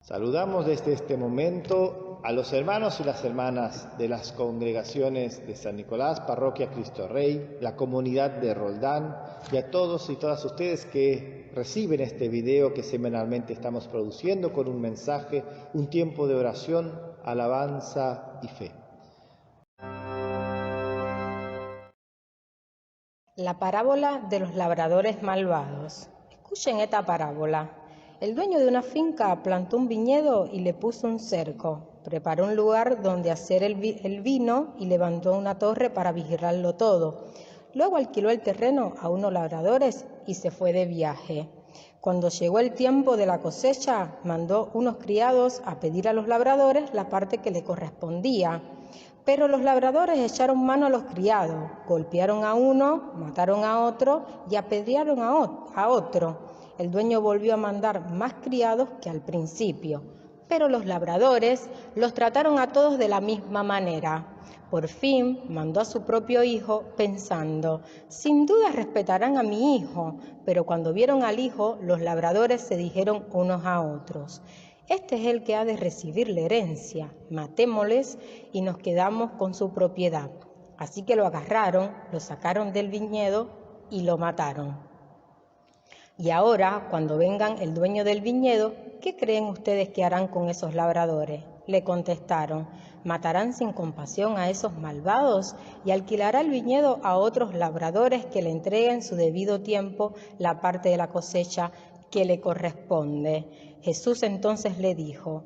Saludamos desde este momento a los hermanos y las hermanas de las congregaciones de San Nicolás, Parroquia Cristo Rey, la comunidad de Roldán y a todos y todas ustedes que reciben este video que semanalmente estamos produciendo con un mensaje, un tiempo de oración, alabanza y fe. La parábola de los labradores malvados. Escuchen esta parábola. El dueño de una finca plantó un viñedo y le puso un cerco. Preparó un lugar donde hacer el vino y levantó una torre para vigilarlo todo. Luego alquiló el terreno a unos labradores y se fue de viaje. Cuando llegó el tiempo de la cosecha, mandó unos criados a pedir a los labradores la parte que le correspondía. Pero los labradores echaron mano a los criados, golpearon a uno, mataron a otro y apedrearon a otro. El dueño volvió a mandar más criados que al principio, pero los labradores los trataron a todos de la misma manera. Por fin mandó a su propio hijo pensando, sin duda respetarán a mi hijo, pero cuando vieron al hijo, los labradores se dijeron unos a otros, este es el que ha de recibir la herencia, matémosles y nos quedamos con su propiedad. Así que lo agarraron, lo sacaron del viñedo y lo mataron. Y ahora, cuando vengan el dueño del viñedo, ¿qué creen ustedes que harán con esos labradores? Le contestaron, matarán sin compasión a esos malvados y alquilará el viñedo a otros labradores que le entreguen su debido tiempo la parte de la cosecha que le corresponde. Jesús entonces le dijo,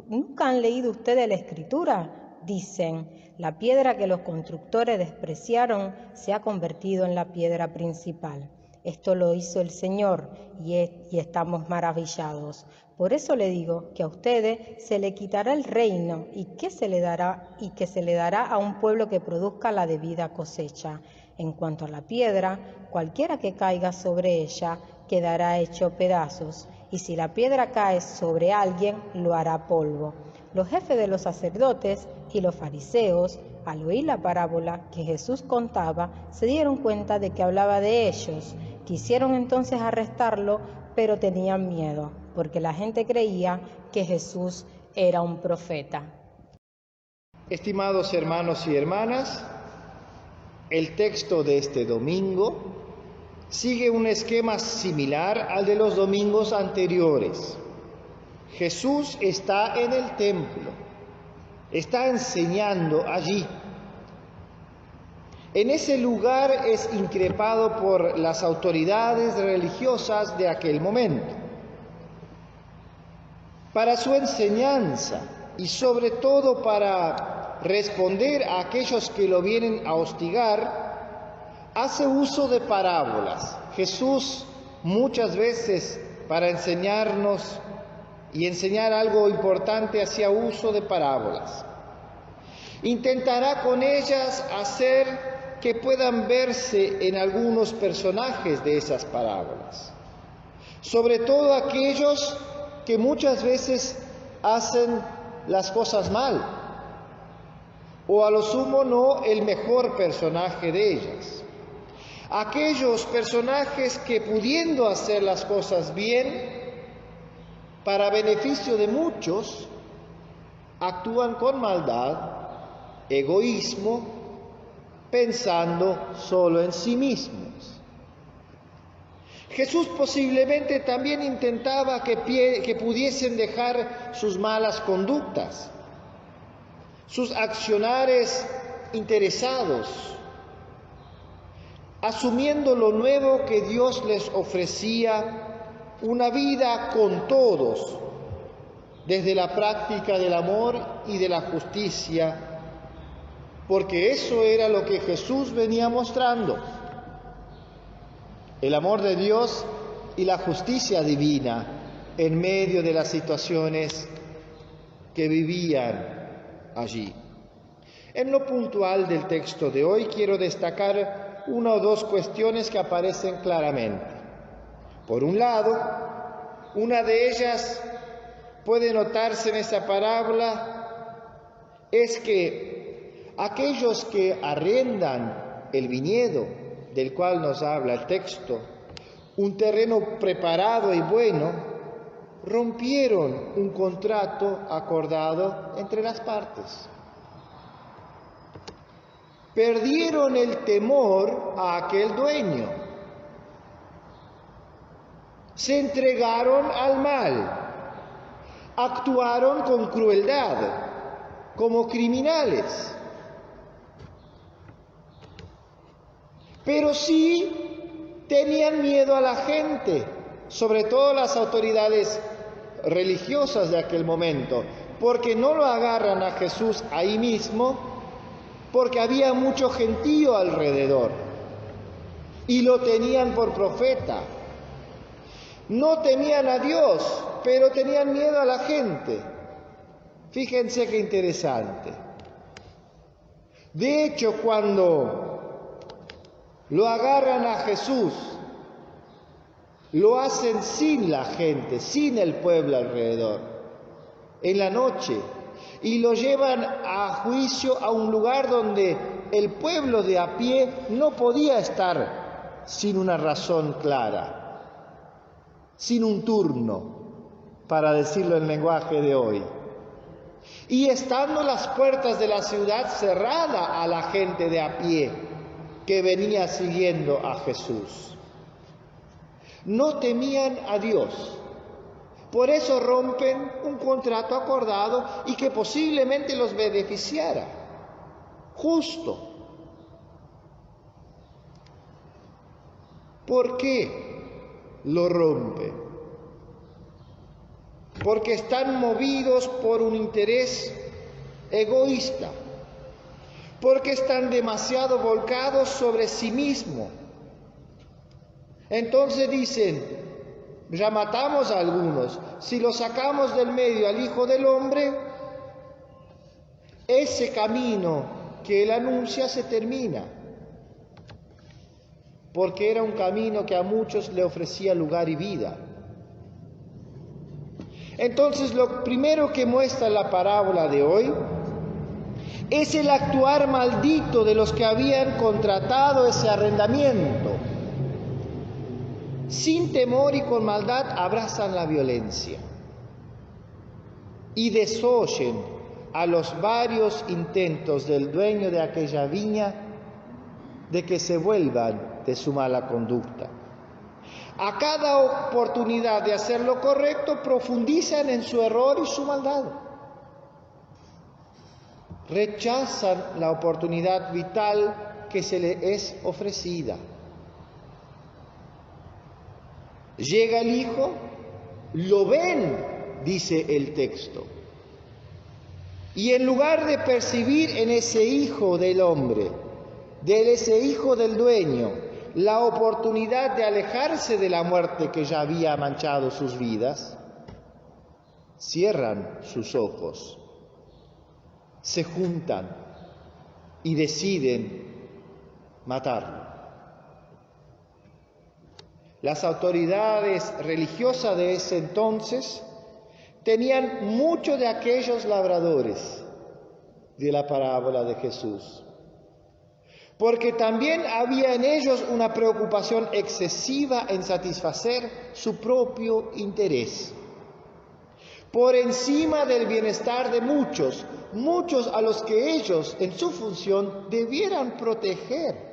¿nunca han leído ustedes la Escritura? Dicen, la piedra que los constructores despreciaron se ha convertido en la piedra principal. Esto lo hizo el Señor y estamos maravillados. Por eso le digo que a ustedes se le quitará el reino y que se le dará a un pueblo que produzca la debida cosecha. En cuanto a la piedra, cualquiera que caiga sobre ella quedará hecho pedazos, y si la piedra cae sobre alguien, lo hará polvo. Los jefes de los sacerdotes y los fariseos, al oír la parábola que Jesús contaba, se dieron cuenta de que hablaba de ellos. Quisieron entonces arrestarlo, pero tenían miedo, porque la gente creía que Jesús era un profeta. Estimados hermanos y hermanas, el texto de este domingo sigue un esquema similar al de los domingos anteriores. Jesús está en el templo, está enseñando allí. En ese lugar es increpado por las autoridades religiosas de aquel momento. Para su enseñanza y sobre todo para responder a aquellos que lo vienen a hostigar, hace uso de parábolas. Jesús muchas veces para enseñarnos y enseñar algo importante hacía uso de parábolas. Intentará con ellas hacer que puedan verse en algunos personajes de esas parábolas, sobre todo aquellos que muchas veces hacen las cosas mal, o a lo sumo no el mejor personaje de ellas. Aquellos personajes que pudiendo hacer las cosas bien, para beneficio de muchos, actúan con maldad, egoísmo, pensando solo en sí mismos. Jesús posiblemente también intentaba que pudiesen dejar sus malas conductas, sus accionares interesados, asumiendo lo nuevo que Dios les ofrecía, una vida con todos, desde la práctica del amor y de la justicia, porque eso era lo que Jesús venía mostrando, el amor de Dios y la justicia divina en medio de las situaciones que vivían allí. En lo puntual del texto de hoy quiero destacar una o dos cuestiones que aparecen claramente. Por un lado, una de ellas puede notarse en esa parábola, es que aquellos que arrendan el viñedo del cual nos habla el texto, un terreno preparado y bueno, rompieron un contrato acordado entre las partes. Perdieron el temor a aquel dueño. Se entregaron al mal. Actuaron con crueldad, como criminales. Pero sí tenían miedo a la gente, sobre todo las autoridades religiosas de aquel momento, porque no lo agarran a Jesús ahí mismo, porque había mucho gentío alrededor y lo tenían por profeta. No temían a Dios, pero tenían miedo a la gente. Fíjense qué interesante. De hecho, cuando lo agarran a Jesús, lo hacen sin la gente, sin el pueblo alrededor, en la noche, y lo llevan a juicio a un lugar donde el pueblo de a pie no podía estar sin una razón clara, sin un turno, para decirlo en lenguaje de hoy. Y estando las puertas de la ciudad cerradas a la gente de a pie que venía siguiendo a Jesús. No temían a Dios. Por eso rompen un contrato acordado y que posiblemente los beneficiara. Justo. ¿Por qué lo rompen? Porque están movidos por un interés egoísta, porque están demasiado volcados sobre sí mismos. Entonces dicen, ya matamos a algunos, si lo sacamos del medio al Hijo del Hombre, ese camino que él anuncia se termina, porque era un camino que a muchos le ofrecía lugar y vida. Entonces lo primero que muestra la parábola de hoy es el actuar maldito de los que habían contratado ese arrendamiento. Sin temor y con maldad abrazan la violencia y desoyen a los varios intentos del dueño de aquella viña de que se vuelvan de su mala conducta. A cada oportunidad de hacer lo correcto, profundizan en su error y su maldad. Rechazan la oportunidad vital que se les es ofrecida. Llega el Hijo, lo ven, dice el texto. Y en lugar de percibir en ese Hijo del hombre, de ese Hijo del dueño, la oportunidad de alejarse de la muerte que ya había manchado sus vidas, cierran sus ojos, se juntan y deciden matarlo. Las autoridades religiosas de ese entonces tenían mucho de aquellos labradores de la parábola de Jesús, porque también había en ellos una preocupación excesiva en satisfacer su propio interés, por encima del bienestar de muchos a los que ellos en su función debieran proteger.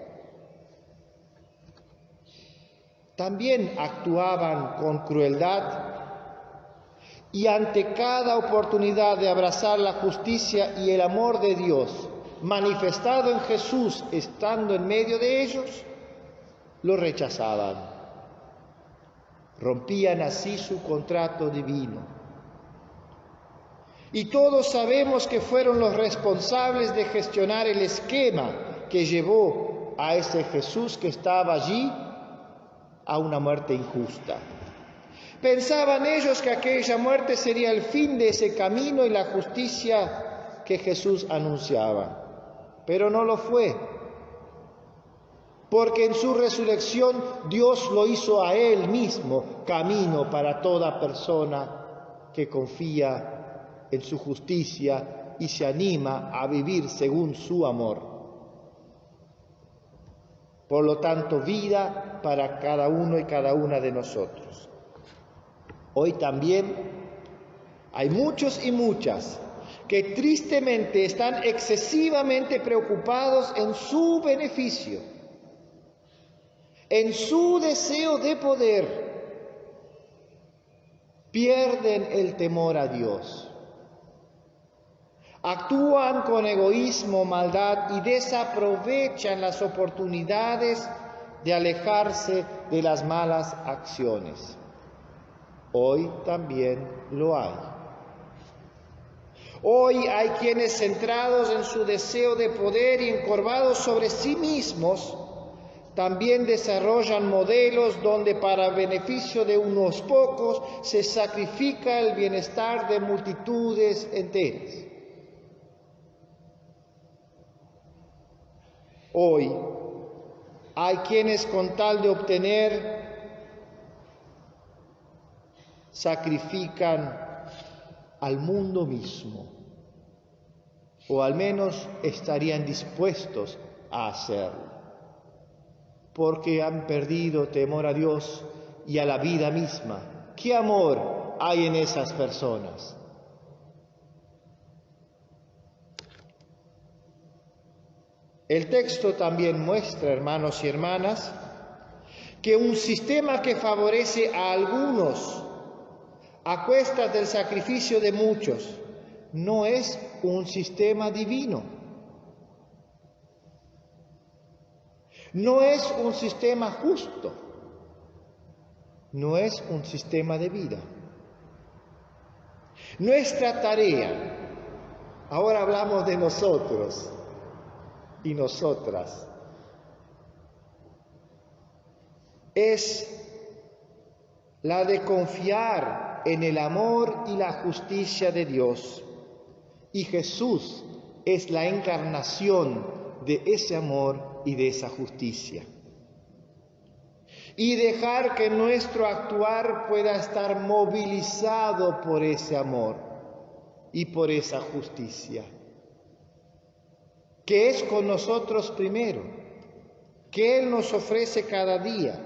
También actuaban con crueldad y ante cada oportunidad de abrazar la justicia y el amor de Dios manifestado en Jesús estando en medio de ellos, lo rechazaban. Rompían así su contrato divino. Y todos sabemos que fueron los responsables de gestionar el esquema que llevó a ese Jesús que estaba allí a una muerte injusta. Pensaban ellos que aquella muerte sería el fin de ese camino y la justicia que Jesús anunciaba. Pero no lo fue, porque en su resurrección Dios lo hizo a Él mismo camino para toda persona que confía en su justicia y se anima a vivir según su amor. Por lo tanto, vida para cada uno y cada una de nosotros. Hoy también hay muchos y muchas que tristemente están excesivamente preocupados en su beneficio, en su deseo de poder. Pierden el temor a Dios. Actúan con egoísmo, maldad y desaprovechan las oportunidades de alejarse de las malas acciones. Hoy también lo hay. Hoy hay quienes centrados en su deseo de poder y encorvados sobre sí mismos, también desarrollan modelos donde para beneficio de unos pocos se sacrifica el bienestar de multitudes enteras. Hoy hay quienes con tal de obtener sacrifican al mundo mismo, o al menos estarían dispuestos a hacerlo, porque han perdido temor a Dios y a la vida misma. ¿Qué amor hay en esas personas? El texto también muestra, hermanos y hermanas, que un sistema que favorece a algunos a cuestas del sacrificio de muchos no es un sistema divino. No es un sistema justo. No es un sistema de vida. Nuestra tarea, ahora hablamos de nosotros y nosotras, es la de confiar en el amor y la justicia de Dios. Y Jesús es la encarnación de ese amor y de esa justicia. Y dejar que nuestro actuar pueda estar movilizado por ese amor y por esa justicia, que es con nosotros primero, que Él nos ofrece cada día.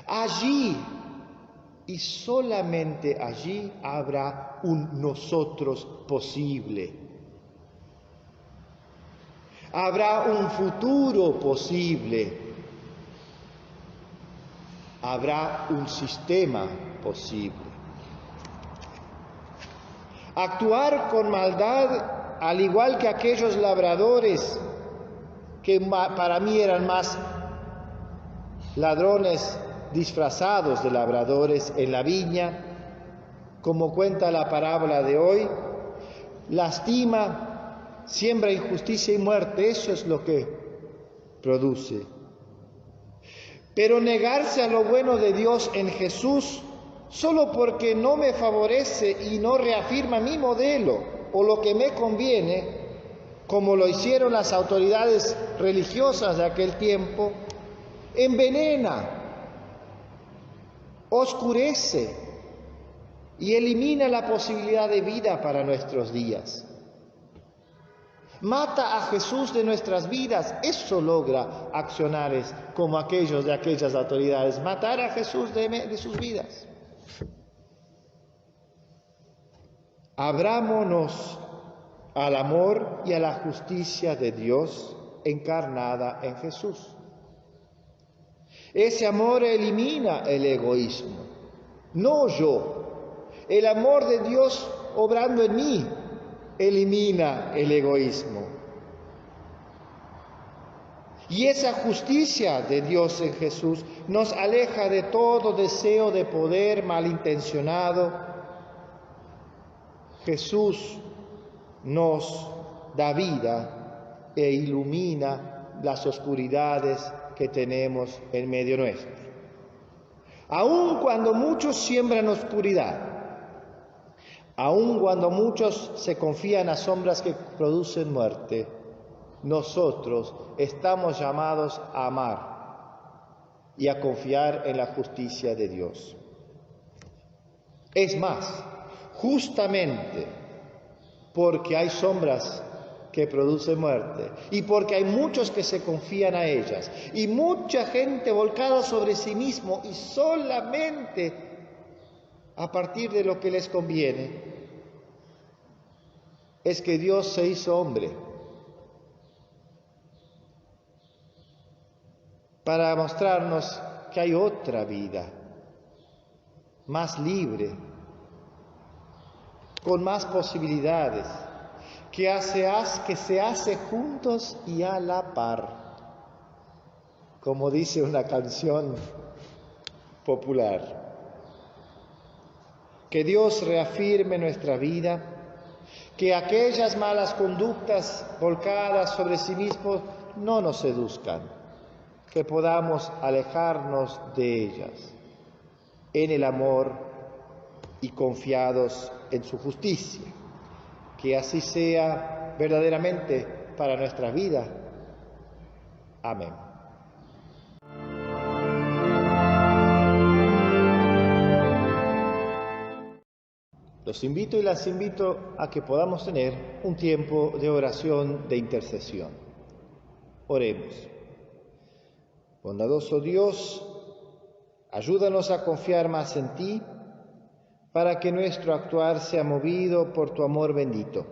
Allí y solamente allí habrá un nosotros posible. Habrá un futuro posible. Habrá un sistema posible. Actuar con maldad, al igual que aquellos labradores que para mí eran más ladrones disfrazados de labradores en la viña, como cuenta la parábola de hoy, lastima, siembra injusticia y muerte. Eso es lo que produce. Pero negarse a lo bueno de Dios en Jesús, solo porque no me favorece y no reafirma mi modelo o lo que me conviene, como lo hicieron las autoridades religiosas de aquel tiempo, envenena, oscurece y elimina la posibilidad de vida para nuestros días. Mata a Jesús de nuestras vidas. Eso logra accionares como aquellos de aquellas autoridades, matar a Jesús de sus vidas. Abrámonos al amor y a la justicia de Dios encarnada en Jesús. Ese amor elimina el egoísmo, no yo. El amor de Dios obrando en mí elimina el egoísmo. Y esa justicia de Dios en Jesús nos aleja de todo deseo de poder malintencionado. Jesús nos da vida e ilumina las oscuridades que tenemos en medio nuestro. Aun cuando muchos siembran oscuridad, aun cuando muchos se confían a sombras que producen muerte, nosotros estamos llamados a amar y a confiar en la justicia de Dios. Es más, justamente porque hay sombras que producen muerte y porque hay muchos que se confían a ellas y mucha gente volcada sobre sí mismo y solamente a partir de lo que les conviene, es que Dios se hizo hombre para mostrarnos que hay otra vida, más libre, con más posibilidades, que se hace juntos y a la par, como dice una canción popular. Que Dios reafirme nuestra vida, que aquellas malas conductas volcadas sobre sí mismos no nos seduzcan, que podamos alejarnos de ellas en el amor y confiados en su justicia. Que así sea verdaderamente para nuestra vida. Amén. Los invito y las invito a que podamos tener un tiempo de oración, de intercesión. Oremos. Bondadoso Dios, ayúdanos a confiar más en ti, para que nuestro actuar sea movido por tu amor bendito.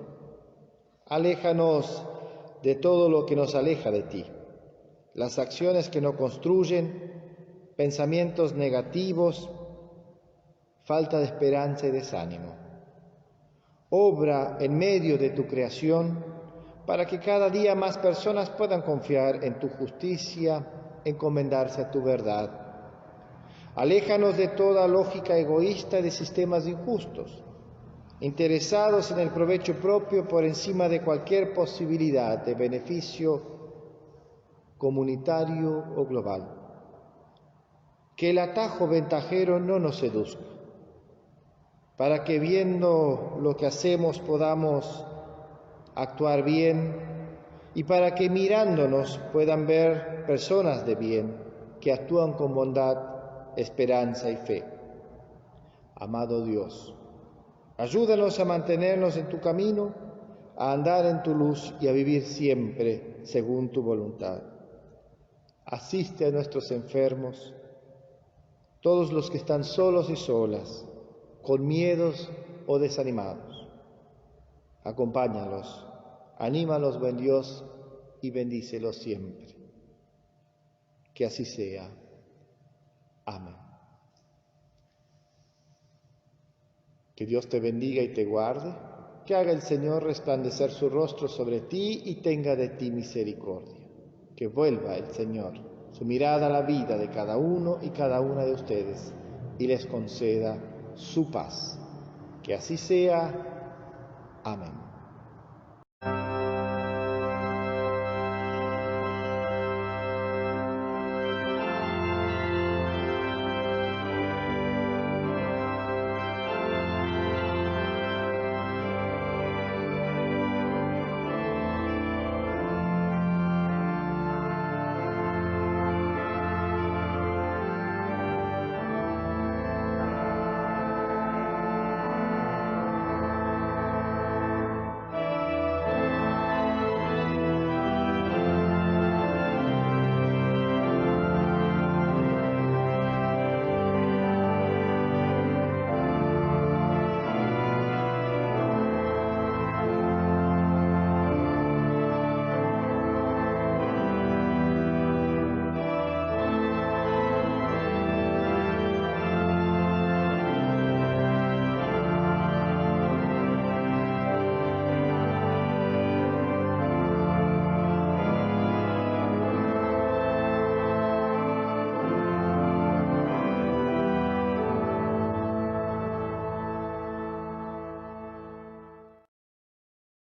Aléjanos de todo lo que nos aleja de ti, las acciones que no construyen, pensamientos negativos, falta de esperanza y desánimo. Obra en medio de tu creación para que cada día más personas puedan confiar en tu justicia, encomendarse a tu verdad. Aléjanos de toda lógica egoísta y de sistemas injustos, interesados en el provecho propio por encima de cualquier posibilidad de beneficio comunitario o global. Que el atajo ventajero no nos seduzca, para que viendo lo que hacemos podamos actuar bien y para que mirándonos puedan ver personas de bien que actúan con bondad, esperanza y fe. Amado Dios, ayúdanos a mantenernos en tu camino, a andar en tu luz y a vivir siempre según tu voluntad. Asiste a nuestros enfermos, todos los que están solos y solas, con miedos o desanimados. Acompáñalos, anímalos, buen Dios, y bendícelos siempre. Que así sea. Amén. Que Dios te bendiga y te guarde, que haga el Señor resplandecer su rostro sobre ti y tenga de ti misericordia. Que vuelva el Señor su mirada a la vida de cada uno y cada una de ustedes y les conceda su paz. Que así sea. Amén.